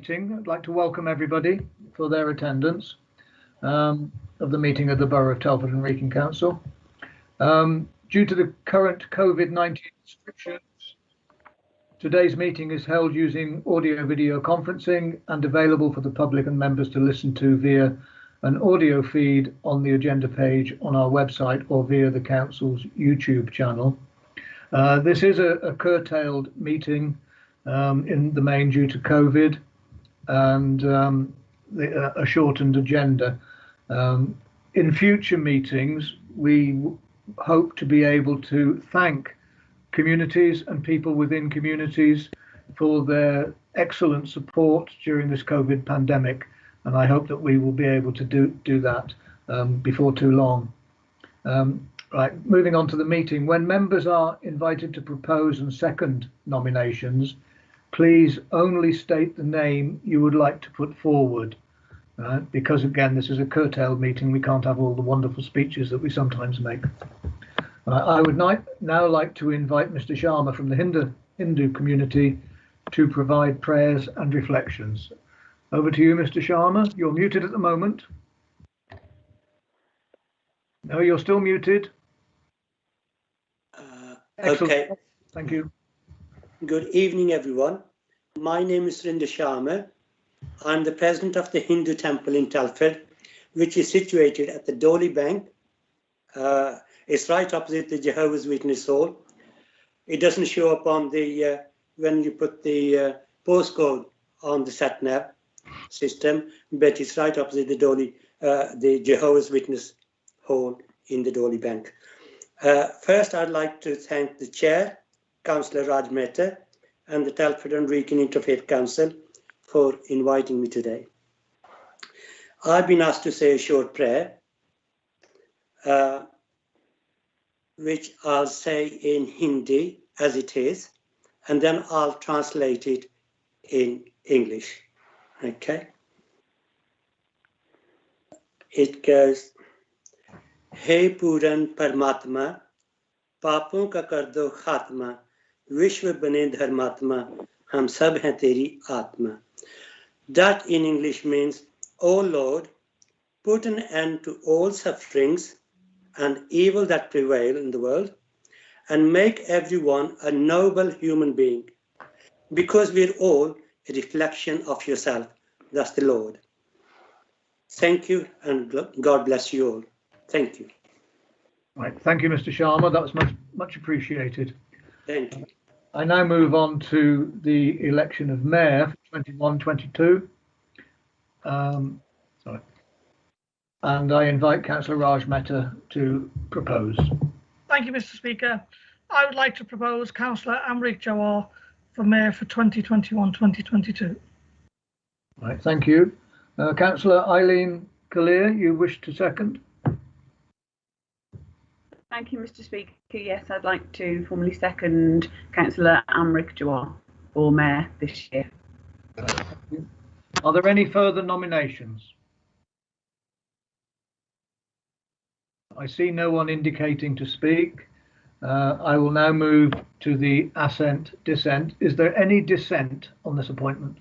meeting. I'd like to welcome everybody for their attendance of the meeting of the Borough of Telford and Wrekin Council. Due to the current COVID-19 restrictions, today's meeting is held using audio-video conferencing and available for the public and members to listen to via an audio feed on the agenda page on our website or via the Council's YouTube channel. This is a curtailed meeting in the main due to COVID and a shortened agenda. In future meetings, we hope to be able to thank communities and people within communities for their excellent support during this COVID pandemic, and I hope that we will be able to do that before too long. Right, moving on to the meeting. When members are invited to propose and second nominations, please only state the name you would like to put forward. Because again, this is a curtailed meeting, we can't have all the wonderful speeches that we sometimes make. I would now like to invite Mr. Sharma from the Hindu community to provide prayers and reflections. Over to you, Mr. Sharma. You're muted at the moment. No, you're still muted. Excellent. Okay. Thank you. Good evening, everyone. My name is Surinder Sharma. I'm the president of the Hindu temple in Telford, which is situated at the Dolly Bank. It's right opposite the Jehovah's Witness Hall. It doesn't show up on the when you put the postcode on the sat-nav system, but it's right opposite the Dolly, the Jehovah's Witness Hall in the Dolly Bank. First, I'd like to thank the chair, Councillor Raj Mehta, and the Telford and Wrekin Interfaith Council for inviting me today. I've been asked to say a short prayer, which I'll say in Hindi as it is, and then I'll translate it in English. Okay? It goes, हे पूरन परमात्मा, पापों का कर दो खात्मा, विश्व बने धर्मात्मा, हम सब हैं तेरी आत्मा. That in English means, O Lord, put an end to all sufferings and evil that prevail in the world, and make everyone a noble human being, because we're all a reflection of yourself. That's the Lord. Thank you, and God bless you all. Thank you. Right, thank you, Mr. Sharma. That was much appreciated. Thank you. I now move on to the election of mayor for 21-22. Sorry. And I invite Councillor Raj Mehta to propose. Thank you, Mr. Speaker. I would like to propose Councillor Amrit Jawar for mayor for 2021-2022. Right, thank you. Councillor Eileen Kalir, you wish to second? Thank you, Mr. Speaker. Yes, I'd like to formally second Councillor Amrit Jawar for mayor this year. Are there any further nominations? I see no one indicating to speak. I will now move to the dissent. Is there any dissent on this appointment?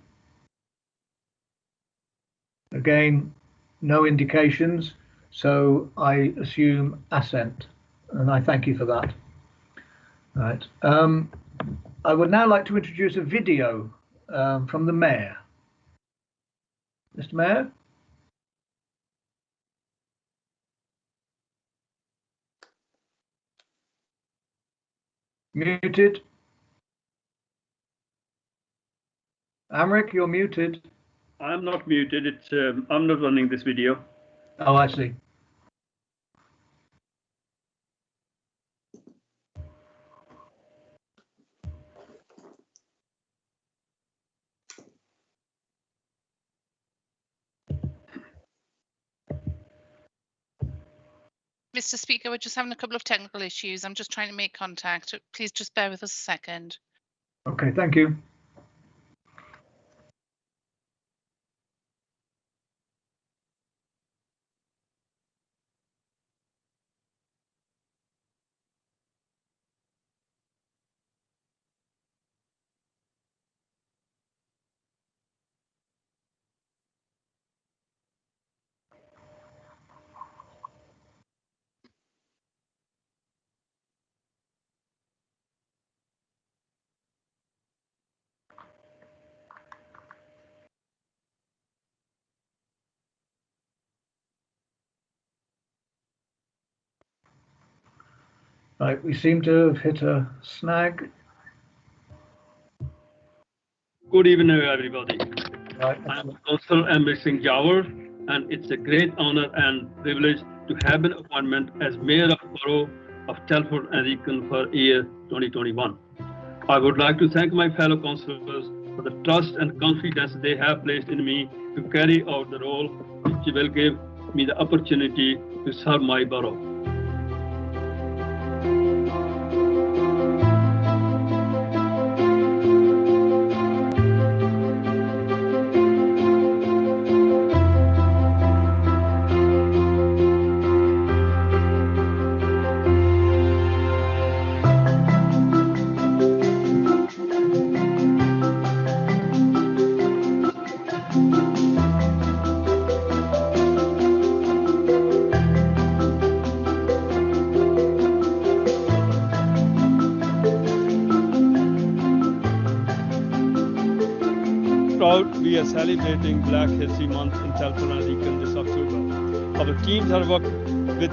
Again, no indications, so I assume assent, and I thank you for that. Right. I would now like to introduce a video from the Mayor. Mr. Mayor? Muted. Amrik, you're muted. I'm not muted. It's I'm not running this video. Oh, I see. Mr. Speaker, we're just having a couple of technical issues. I'm just trying to make contact. Please just bear with us a second. Okay, thank you. Right, we seem to have hit a snag. Good evening, everybody. Right, I'm Councillor Amrit Singh Jawar, and it's a great honor and privilege to have an appointment as Mayor of Borough of Telford and Wrekin for year 2021. I would like to thank my fellow councillors for the trust and confidence they have placed in me to carry out the role which will give me the opportunity to serve my borough. Proud we are celebrating Black History Month in Telford and Wrekin this October. Our teams are working with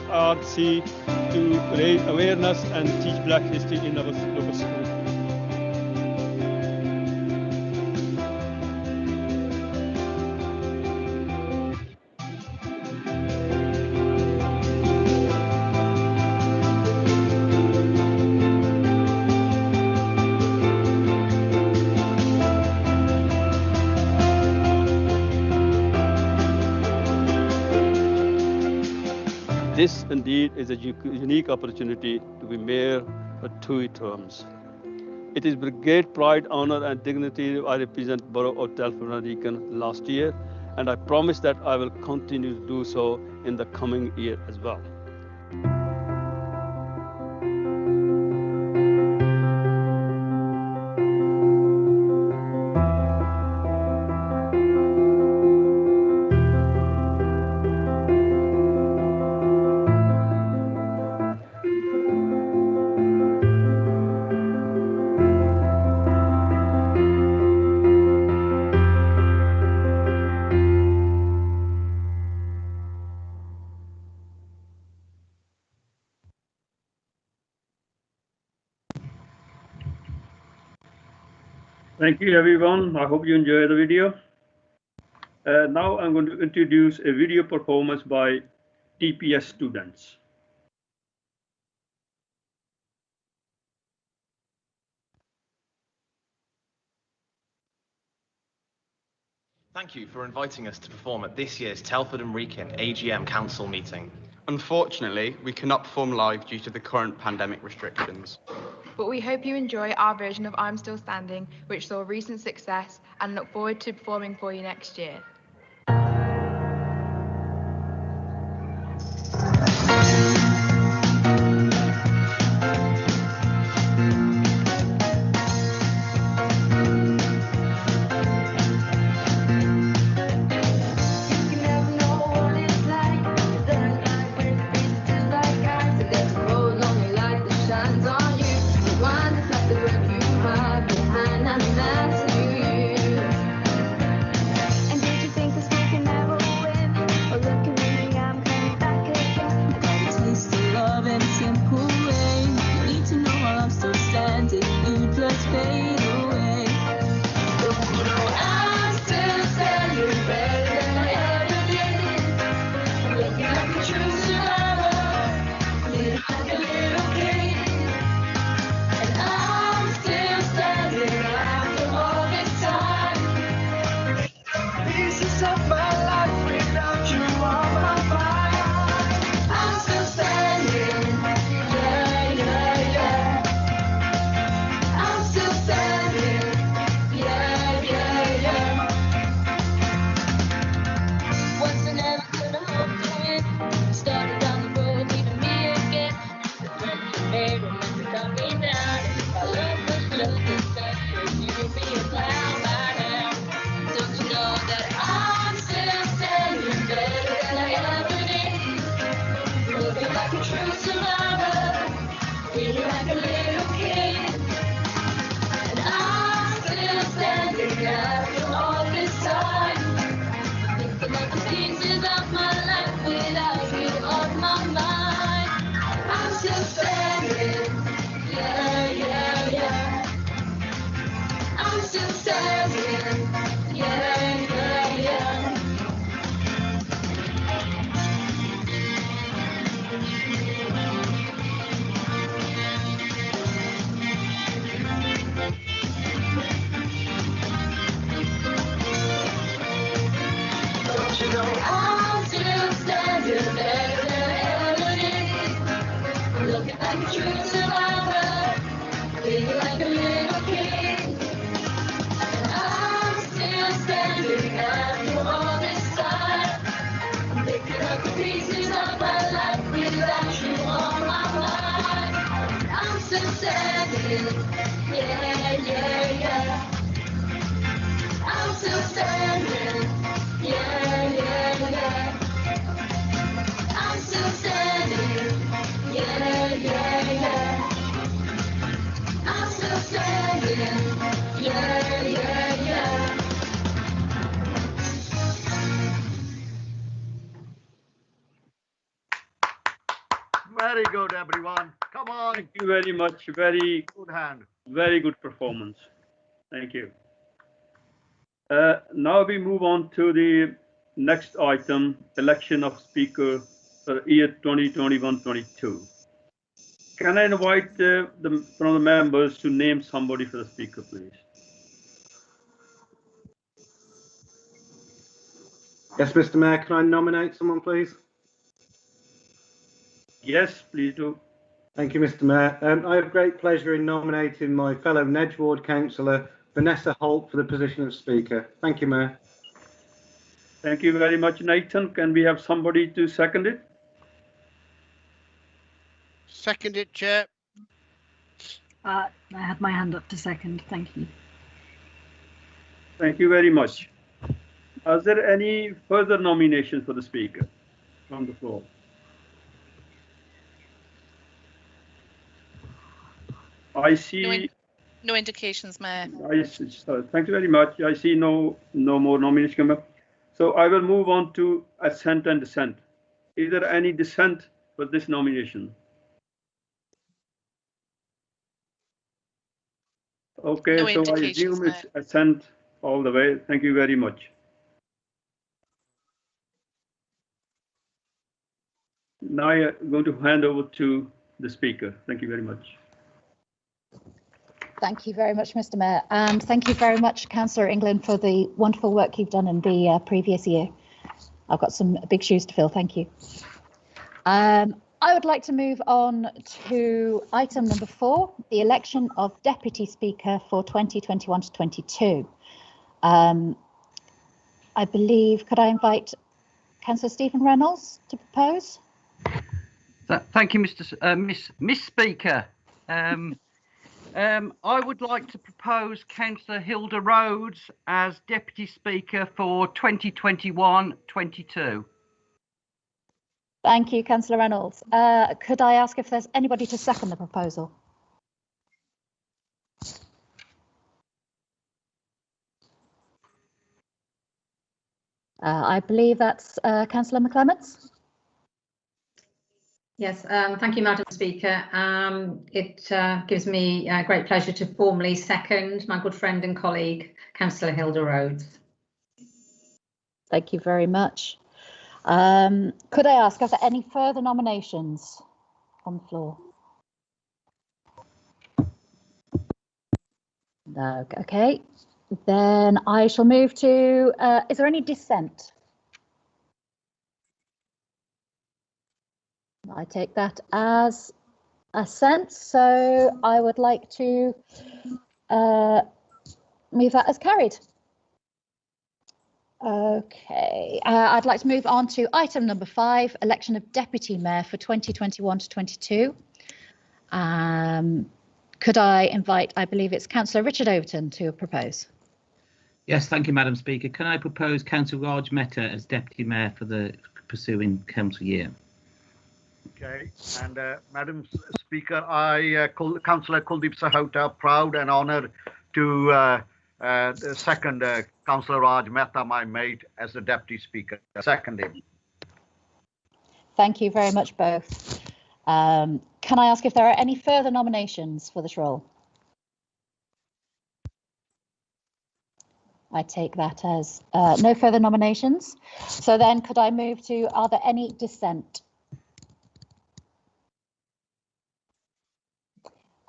TARC to raise awareness and teach Black history in our local schools. This indeed is a unique opportunity to be mayor for 2 terms. It is with great pride, honor and dignity I represent Borough of Telford and Wrekin last year, and I promise that I will continue to do so in the coming year as well. Thank you, everyone. I hope you enjoy the video. Now I'm going to introduce a video performance by TPS students. Thank you for inviting us to perform at this year's Telford and Wrekin AGM Council meeting. Unfortunately, we cannot perform live due to the current pandemic restrictions. But we hope you enjoy our version of I'm Still Standing, which saw recent success, and look forward to performing for you next year. Pieces of my life without you on my mind. I'm still still standing. Yeah, yeah, yeah. I'm still standing. Yeah, yeah, yeah. I'm still standing. Yeah, yeah, yeah. I'm still standing. Yeah, yeah, yeah. Very good, everyone. Come on. Thank you very much. Very good hand. Very good performance. Thank you. Now we move on to the next item, election of speaker for year 2021-22. Can I invite from the members to name somebody for the speaker, please? Yes, Mr. Mayor, can I nominate someone, please? Yes, please do. Thank you, Mr. Mayor. I have great pleasure in nominating my fellow Nedge Ward councillor, Vanessa Holt, for the position of Speaker. Thank you, Mayor. Thank you very much, Nathan. Can we have somebody to second it? Second it, Chair. I had my hand up to second. Thank you. Thank you very much. Is there any further nominations for the speaker from the floor? I see. No indications, Mayor. Thank you very much. I see no more nominations come up. So I will move on to assent and dissent. Is there any dissent for this nomination? Okay, No so I assume it's assent all the way. Thank you very much. Now I'm going to hand over to the speaker. Thank you very much. Thank you very much, Mr. Mayor, and thank you very much, Councillor England, for the wonderful work you've done in the previous year. I've got some big shoes to fill. Thank you. I would like to move on to item number 4, the election of Deputy Speaker for 2021 to 22. I believe, could I invite Councillor Stephen Reynolds to propose? Thank you, Miss Speaker. I would like to propose Councillor Hilda Rhodes as Deputy Speaker for 2021-22. Thank you, Councillor Reynolds. Could I ask if there's anybody to second the proposal? I believe that's Councillor McClements. Yes, thank you, Madam Speaker. It gives me great pleasure to formally second my good friend and colleague, Councillor Hilda Rhodes. Thank you very much. Could I ask, are there any further nominations on the floor? No, okay. Then I shall move to, is there any dissent? I take that as assent, so I would like to move that as carried. Okay, I'd like to move on to item number 5, election of Deputy Mayor for 2021 to 22. Could I invite, I believe it's Councillor Richard Overton to propose? Yes, thank you, Madam Speaker. Can I propose Councillor Raj Mehta as Deputy Mayor for the pursuing council year? Okay, and Madam Speaker, I, Councillor Kuldeep Sahota, proud and honoured to second Councillor Raj Mehta, my mate, as the Deputy Speaker. Second him. Thank you very much, both. Can I ask if there are any further nominations for this role? I take that as no further nominations. So then could I move to, are there any dissent?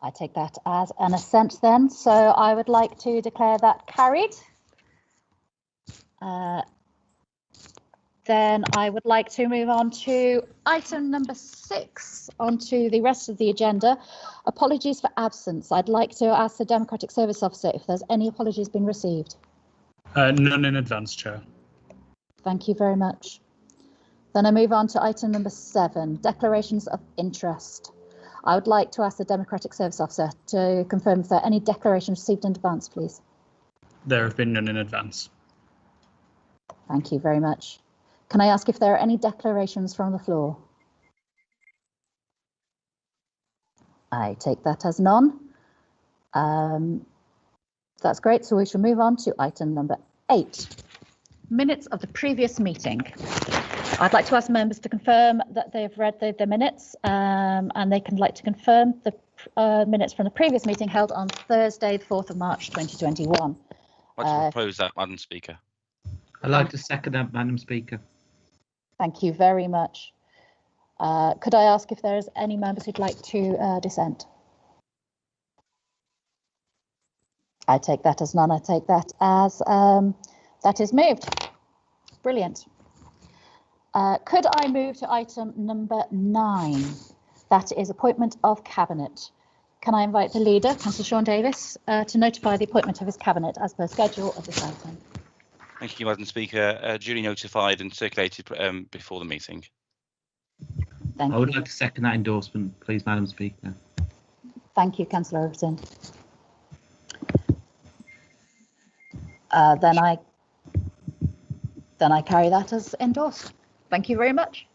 I take that as an assent then, so I would like to declare that carried. Then I would like to move on to item number 6, onto the rest of the agenda. Apologies for absence. I'd like to ask the Democratic Service Officer if there's any apologies been received. None in advance, Chair. Thank you very much. Then I move on to item number 7, declarations of interest. I would like to ask the Democratic Service Officer to confirm if there are any declarations received in advance, please. There have been none in advance. Thank you very much. Can I ask if there are any declarations from the floor? I take that as none. That's great. So we shall move on to item number 8, minutes of the previous meeting. I'd like to ask members to confirm that they have read the minutes and they can like to confirm the minutes from the previous meeting held on Thursday, the 4th of March 2021. I'd like to propose that, Madam Speaker. I'd like to second that, Madam Speaker. Thank you very much. Could I ask if there's any members who'd like to dissent? I take that as none. I take that as that is moved. Brilliant. Could I move to item number 9? That is appointment of cabinet. Can I invite the leader, Councillor Sean Davis, to notify the appointment of his cabinet as per schedule of this item? Thank you, Madam Speaker. Duly notified and circulated before the meeting. Thank I would you. like to second that endorsement, please, Madam Speaker. Thank you, Councillor Overton. Then I carry that as endorsed. Thank you very much.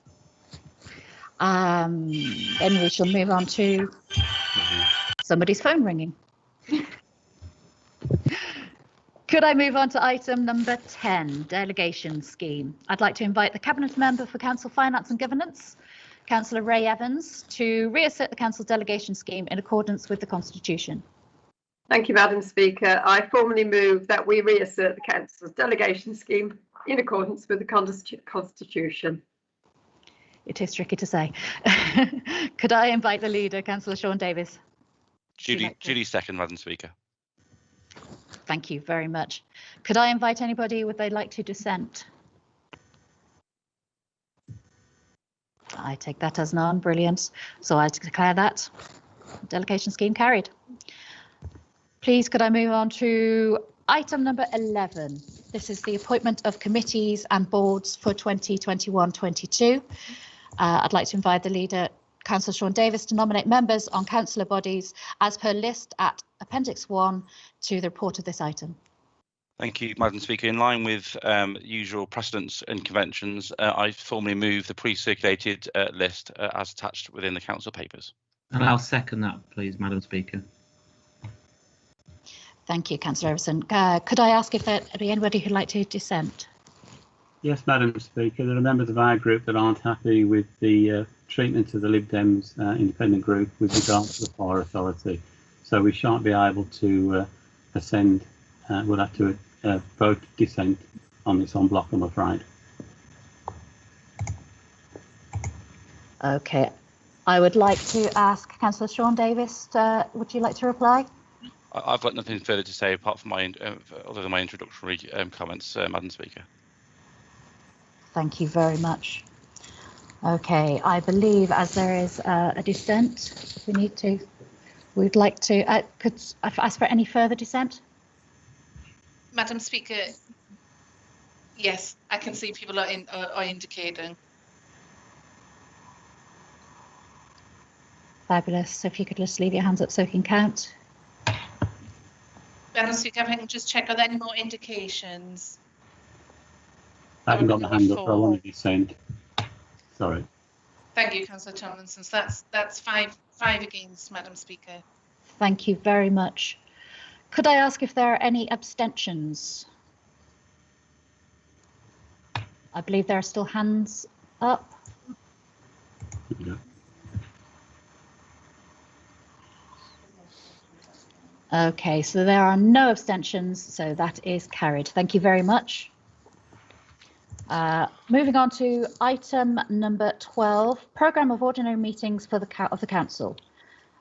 Then we shall move on to somebody's phone ringing. Could I move on to item number 10, Delegation Scheme? I'd like to invite the Cabinet Member for Council Finance and Governance, Councillor Ray Evans, to reassert the Council Delegation Scheme in accordance with the Constitution. Thank you, Madam Speaker. I formally move that we reassert the Council's Delegation Scheme in accordance with the Constitution. It is tricky to say. Could I invite the leader, Councillor Sean Davis? Duly second, Madam Speaker. Thank you very much. Could I invite anybody would they like to dissent? I take that as none. Brilliant. So I declare that delegation scheme carried. Please, could I move on to item number 11? This is the appointment of committees and boards for 2021-22. I'd like to invite the leader, Councillor Sean Davis, to nominate members on councillor bodies as per list at Appendix 1 to the report of this item. Thank you, Madam Speaker. In line with usual precedents and conventions, I formally move the pre-circulated list as attached within the council papers. And I'll second that, please, Madam Speaker. Thank you, Councillor Everson. Could I ask if there be anybody who'd like to dissent? Yes, Madam Speaker. There are members of our group that aren't happy with the treatment of the Lib Dems independent group with regard to the Fire Authority. So we shan't be able to ascend. We'll have to vote dissent on this en bloc, I'm afraid. Okay. I would like to ask Councillor Sean Davis, would you like to reply? I've got nothing further to say apart from my other than my introductory comments, Madam Speaker. Thank you very much. Okay, I believe as there is a dissent, we'd like to, could I ask for any further dissent? Madam Speaker, yes, I can see people are indicating. Fabulous. So if you could just leave your hands up so we can count. Madam Speaker, if I can just check, are there any more indications? I haven't got my hand up, but I want to dissent. Sorry. Thank you, Councillor Tomlinson. So that's five against, Madam Speaker. Thank you very much. Could I ask if there are any abstentions? I believe there are still hands up. Yeah. Okay, so there are no abstentions, so that is carried. Thank you very much. Moving on to item number 12, programme of ordinary meetings for the council.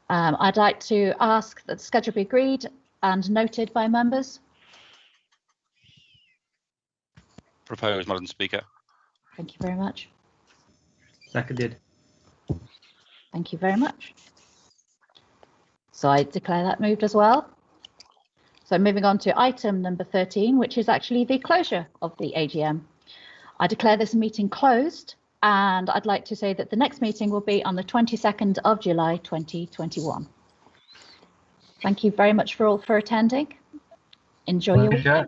I'd like to ask that the schedule be agreed and noted by members. Proposed, Madam Speaker. Thank you very much. Seconded. Thank you very much. So I declare that moved as well. So moving on to item number 13, which is actually the closure of the AGM. I declare this meeting closed And I'd like to say that the next meeting will be on the 22nd of July 2021. Thank you very much for attending. Enjoy your weekend.